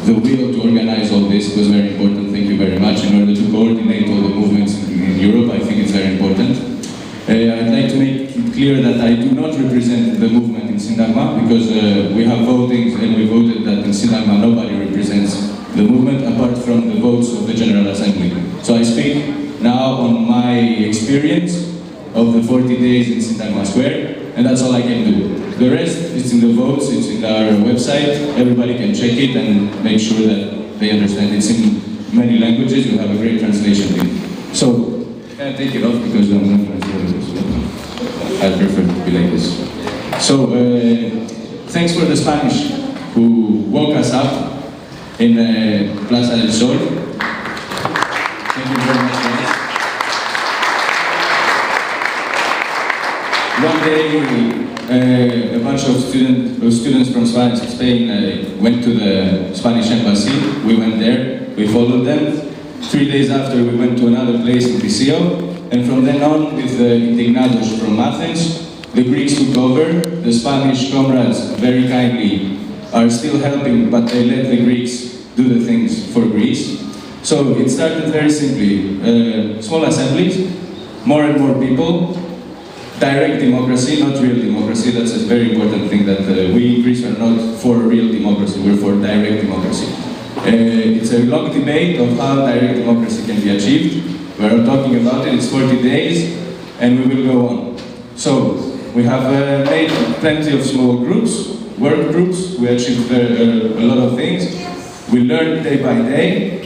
the will to organize all this was very important. Thank you very much. In order to coordinate all the movements in Europe, I think it's very important. I'd like to make it clear that I do not represent the movement in Syntagma, because we have votings and we voted that in Syntagma nobody represents the movement apart from the votes of the General Assembly. So I speak now on my experience of the 40 days in Syntagma Square, and that's all I can do. The rest, it's in the votes, it's in our website, everybody can check it and make sure that they understand. It's in many languages, you have a great translation team. So, I can't take it off because I'm not going to do this. I prefer to be like this. So, thanks for the Spanish who woke us up in Plaza del Sol. Thank you very much, guys. One day, a bunch of students from Spain went to the Spanish embassy. We went there, we followed them. 3 days after, we went to another place in Pisio, and from then on, with the Indignados from Athens, the Greeks took over. The Spanish comrades, very kindly, are still helping, but they let the Greeks do the things for Greece. So it started very simply. Small assemblies, more and more people, direct democracy, not real democracy. That's a very important thing, that we in Greece are not for real democracy, we're for direct democracy. It's a long debate of how direct democracy can be achieved. We're talking about it, it's 40 days, and we will go on. So, we have made plenty of small groups, work groups, we achieved a lot of things. We learn day by day.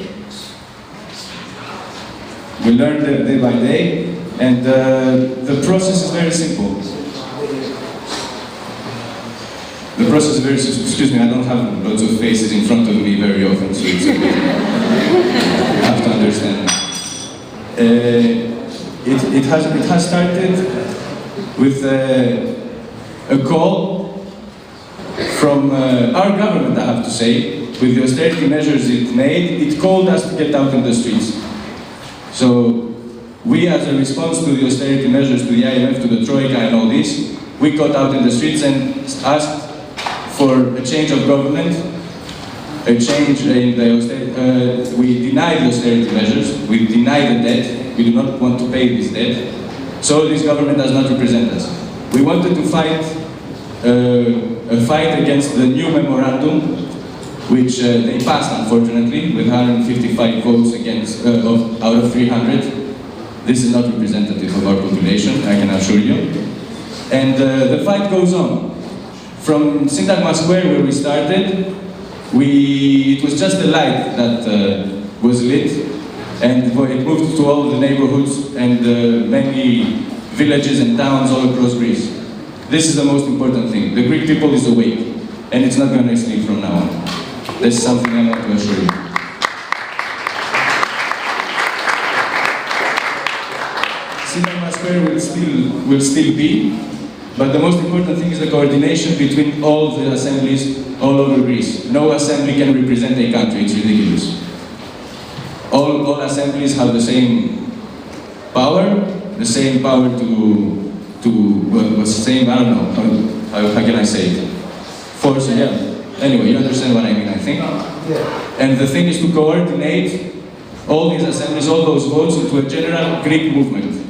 We learn day by day, and the process is very simple. The process is very simple. Excuse me, I don't have lots of faces in front of me very often, so it's a bit, you have to understand. It has started with a call from our government, I have to say. With the austerity measures it made, it called us to get out in the streets. So we, as a response to the austerity measures, to the IMF, to the Troika and all this, we got out in the streets and asked for a change of government, a change in the austerity. We deny the austerity measures, we deny the debt, we do not want to pay this debt, so this government does not represent us. We wanted to fight a fight against the new memorandum, which they passed, unfortunately, with 155 votes against, out of 300. This is not representative of our population, I can assure you. And the fight goes on. From Syntagma Square, where we started, it was just a light that was lit, and it moved to all the neighborhoods and many villages and towns all across Greece. This is the most important thing. The Greek people is awake, and it's not going to sleep from now on. This is something I want to assure you. Syntagma Square will still be, but the most important thing is the coordination between all the assemblies all over Greece. No assembly can represent a country, it's ridiculous. All assemblies have the same power to same, I don't know, how can I say it? Force, yeah. Anyway, you understand what I mean, I think. And the thing is to coordinate all these assemblies, all those votes into a general Greek movement.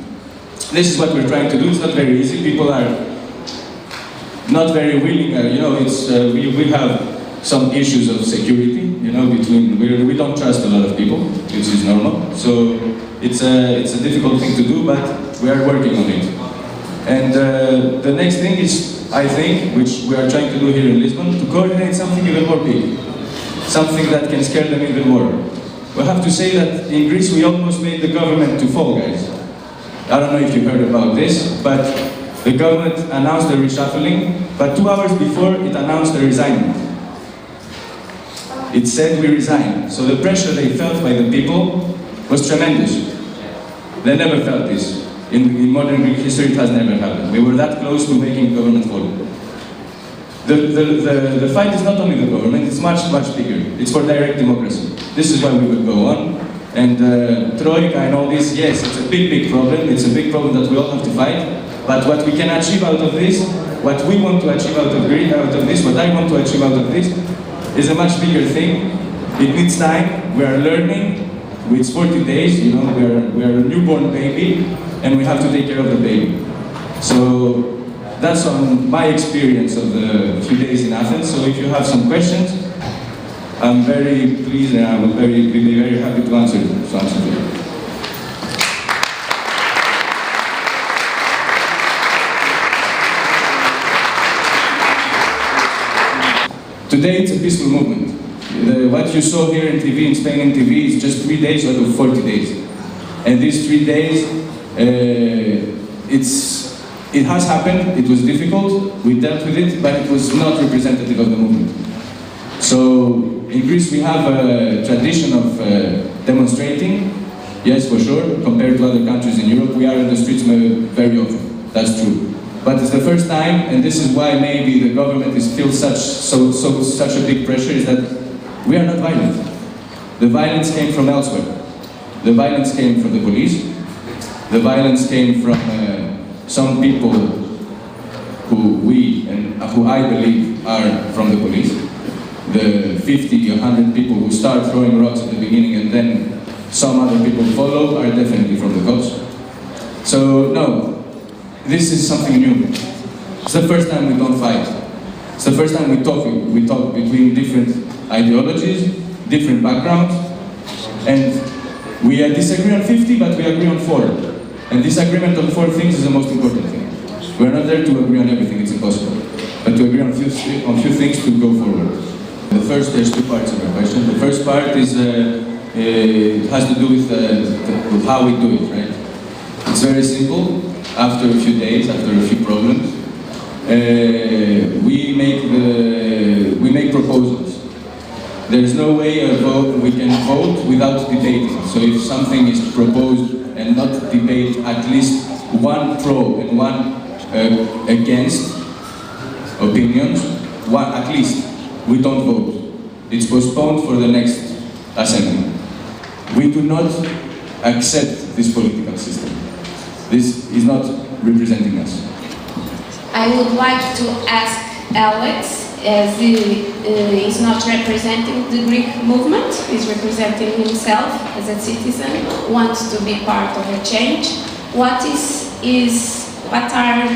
This is what we're trying to do. It's not very easy. People are not very willing. We have some issues of security. We don't trust a lot of people, which is normal. So it's a difficult thing to do, but we are working on it. And the next thing is, I think, which we are trying to do here in Lisbon, to coordinate something even more big, something that can scare them even more. We have to say that in Greece we almost made the government to fall, guys. I don't know if you heard about this, but the government announced a reshuffling, but 2 hours before it announced a resignment. It said we resign. So the pressure they felt by the people was tremendous. They never felt this. In modern Greek history, it has never happened. We were that close to making government fall. The fight is not only the government, it's much, much bigger. It's for direct democracy. This is why we will go on. And Troika and all this, yes, it's a big, big problem. It's a big problem that we all have to fight. But what we can achieve out of this, what we want to achieve out of this, what I want to achieve out of this, is a much bigger thing. it needs time, we are learning, it's 40 days, you know, we are a newborn baby, and we have to take care of the baby. So that's on my experience of the few days in Athens. So if you have some questions, I'm very pleased and I will be very happy to answer them. Today it's a peaceful movement. What you saw here in TV, in Spain in TV, is just 3 days out of 40 days. And these 3 days, it has happened, it was difficult, we dealt with it, but it was not representative of the movement. So, in Greece we have a tradition of demonstrating, yes, for sure, compared to other countries in Europe, we are in the streets very often, that's true. But it's the first time, and this is why maybe the government feels such a big pressure, is that we are not violent. The violence came from elsewhere. The violence came from the police. The violence came from some people who I believe are from the police. The 50, 100 people who start throwing rocks at the beginning and then some other people follow are definitely from the cops. So no, this is something new. It's the first time we don't fight. It's the first time we talk between different ideologies, different backgrounds, and we disagree on 50, but we agree on 4. And this agreement on 4 things is the most important thing. We're not there to agree on everything, it's impossible. But to agree on few things to go forward. There's 2 parts of your question. The first part is, it has to do with how we do it, right? It's very simple. After a few days, after a few problems, we make proposals. There is no way we can vote without debating. So if something is proposed and not debate at least 1 pro and 1 against opinions, 1 at least, we don't vote. It's postponed for the next assembly. We do not accept this political system. This is not representing us. I would like to ask Alex, as he is not representing the Greek movement, he's representing himself as a citizen, wants to be part of a change. What are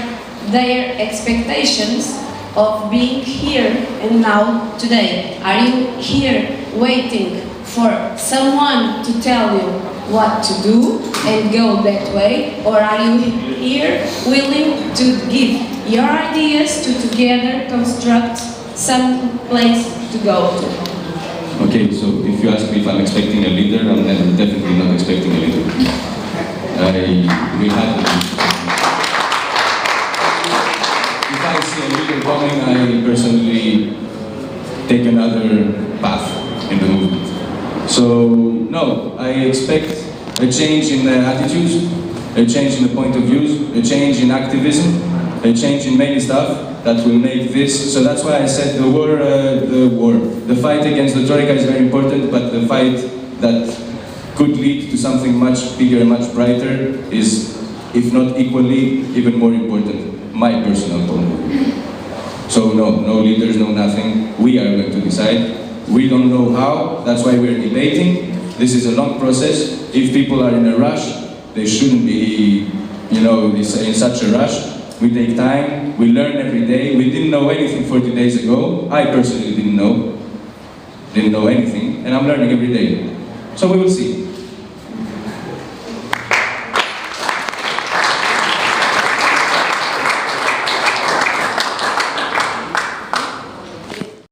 their expectations of being here and now today? Are you here waiting for someone to tell you what to do and go that way, or are you here willing to give your ideas to together construct some place to go to? Okay, so if you ask me if I'm expecting a leader, I'm definitely not expecting a leader. If I see a leader coming, I personally take another path in the movement. So, no, I expect a change in attitudes, a change in the point of views, a change in activism, a change in many stuff that will make this. So that's why I said the fight against the Troika is very important, but the fight that could lead to something much bigger and much brighter is, if not equally, even more important, my personal point of view. So no leaders, no nothing. We are going to decide. We don't know how, that's why we're debating. This is a long process. If people are in a rush, they shouldn't be, in such a rush. We take time, we learn every day. We didn't know anything 40 days ago. I personally didn't know anything, and I'm learning every day. So we will see.